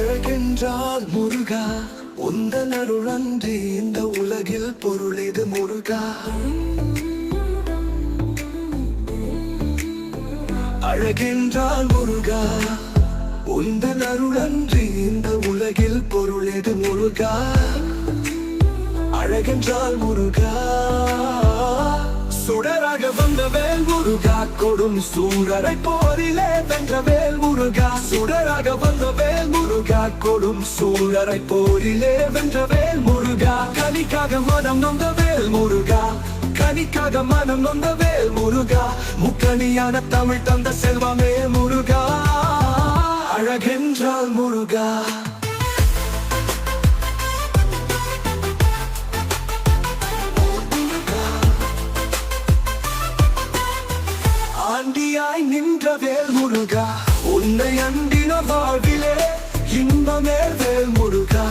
அழகென்றால் முருகா உந்தன் அருளன்றி இந்த உலகில் பொருள் இது முருகா. அழகென்றால் முருகா உந்தன் அருளன்றி இந்த உலகில் பொருள் இது முருகா. அழகென்றால் முருகா சுடராக வந்த வேல் முருகா, கொடும் சூரரை போரிலே வென்ற வேல் முருகா. சுடராக வந்த வேல் முருகா, கொடும் சூரரை போரிலே வென்ற வேல் முருகா. கனிக்காக மனம் நொந்த வேல் முருகா, கனிக்காக மனம் நொந்த வேல் முருகா. முக்கணியான தமிழ் தந்த செல்வமே முருகா. அழகென்றால் முருகா. ஆண்டியாய் நின்ற வேல் முருகா, உன்னை அண்டின வாழ்விலே இன்பமே வேல் முருகா.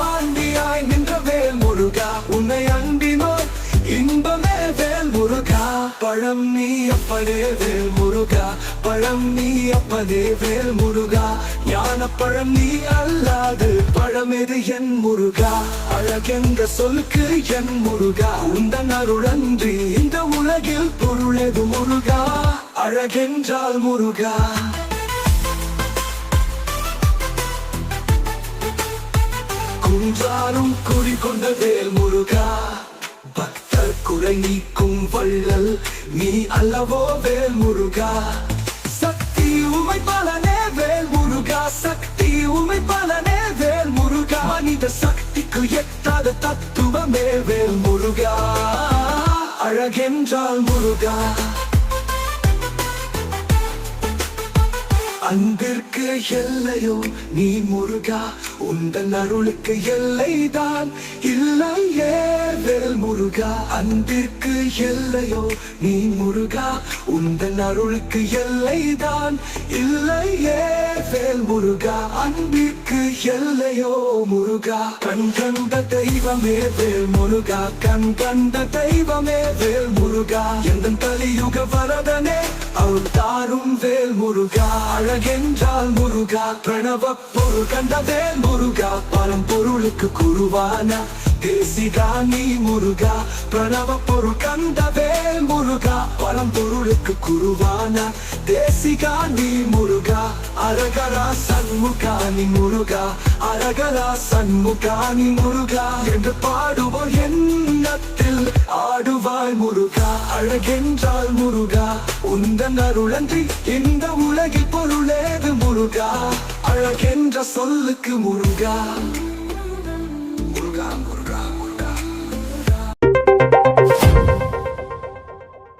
ஆண்டியாய் நின்ற வேல் முருகா, உன்னை அண்டினோ இன்பமே வேல் முருகா. பழம் நீ அப்பனே வேல் முருகா, பழம் நீ அப்பனே வேல் முருகா. ஞான பழம் நீ அல்லாது பழமெது என் முருகா. அழகென்ற சொல்லுக்கு என் முருகா, உந்தன் அருளன்றி இந்த உலகில் பொருளெது முருகா. அழகென்றால் முருகா. குன்றாரும் குடிகொண்ட வேல் முருகா, பக்தர் குறை நீக்கும் வள்ளல் நீ அல்லவோ வேல் முருகா. சக்தி உமை பலனே வேல் முருகா, சக்தி உமை பலனே வேல் முருகா. மனித சக்திக்கு எட்டாத தத்துவமே வேல் முருகா. அழகென்றால் முருகா. அன்பிற்கு எல்லையோ நீ முருகா, உந்தன் அருளுக்கு எல்லைதான் இல்லையே வேல் முருகா. அன்பிற்கு எல்லையோ நீ முருகா, உந்தன் அருளுக்கு எல்லைதான் இல்லையே வேல் முருகா. அன்பிற்கு எல்லையோ முருகா. கண் கண்ட தெய்வமே வேல் முருகா, கண் கண்ட தெய்வமே வேல் முருகா. எந்தன் கலியுக வரதனே அருள் தாரும் வேல் முருகா. அழகென்றால் முருகா, பிரணவ பொருள் கண்ட வேல் முருகா. பரம்பொருளுக்கு குருவான தேசிகா நீ முருகா. பிரணவ பொருள் கண்ட வேல் முருகா, பரம்பொருளுக்கு குருவான தேசிகா நீ முருகா. அரகரா சண்முகா நீ முருகா, அரகரா சண்முகா நீ முருகா. என்று பாடுவோர் எண்ணத்தில் ஆடுவாய் முருகா. அழகென்றால் முருகா, உந்தன் அருளன்றி இந்த உலகில் பொருளேது முருகா. அழகென்ற சொல்லுக்கு முருகா.